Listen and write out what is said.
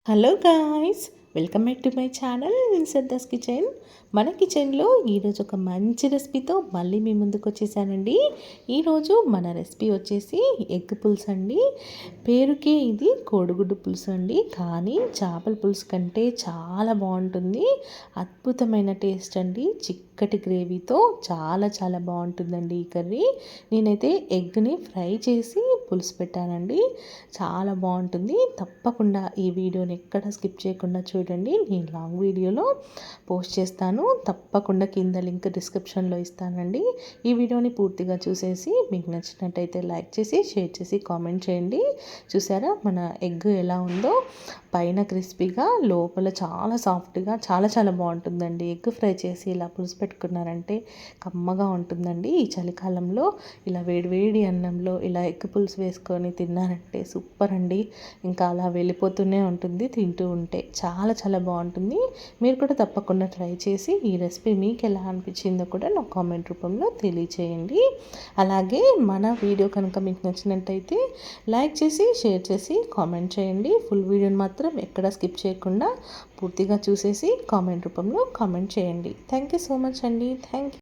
Hello guys, welcome back to my channel Shraddha's kitchen. మన కిచెన్లో ఈరోజు ఒక మంచి రెసిపీతో మళ్ళీ మీ ముందుకు వచ్చేసానండి. ఈరోజు మన రెసిపీ వచ్చేసి ఎగ్ పులుసు అండి. పేరుకే ఇది కోడిగుడ్డు పులుసు అండి, కానీ చేపల పులుసు కంటే చాలా బాగుంటుంది. అద్భుతమైన టేస్ట్ అండి. చిక్కటి గ్రేవీతో చాలా చాలా బాగుంటుందండి ఈ కర్రీ. నేనైతే ఎగ్ని ఫ్రై చేసి పులుసు పెట్టానండి. చాలా బాగుంటుంది. తప్పకుండా ఈ వీడియోని ఎక్కడ స్కిప్ చేయకుండా చూడండి. నేను లాంగ్ వీడియోలో పోస్ట్ చేస్తాను, తప్పకుండా కింద లింక్ డిస్క్రిప్షన్లో ఇస్తానండి. ఈ వీడియోని పూర్తిగా చూసేసి మీకు నచ్చినట్టయితే లైక్ చేసి షేర్ చేసి కామెంట్ చేయండి. చూసారా మన ఎగ్ ఎలా ఉందో, పైన క్రిస్పీగా లోపల చాలా సాఫ్ట్గా చాలా చాలా బాగుంటుందండి. ఎగ్ ఫ్రై చేసి ఇలా పులుసు పెట్టుకున్నారంటే కమ్మగా ఉంటుందండి. ఈ చలికాలంలో ఇలా వేడివేడి అన్నంలో ఇలా ఎగ్ పులుసు వేసుకొని తిన్నారంటే సూపర్ అండి. ఇంకా అలా వెళ్ళిపోతూనే ఉంటుంది తింటూ ఉంటే. చాలా చాలా బాగుంటుంది. మీరు కూడా తప్పకుండా ట్రై చేసి ఈ రెసిపీ మీకు ఎలా అనిపించిందో కూడా నాకు కామెంట్ రూపంలో తెలియచేయండి. అలాగే మన వీడియో కనుక మీకు నచ్చినట్టయితే లైక్ చేసి షేర్ చేసి కామెంట్ చేయండి. ఫుల్ వీడియోని మాత్రం ఎక్కడ స్కిప్ చేయకుండా పూర్తిగా చూసేసి కామెంట్ రూపంలో కామెంట్ చేయండి. థ్యాంక్ యూ సో మచ్ అండి. Thank you.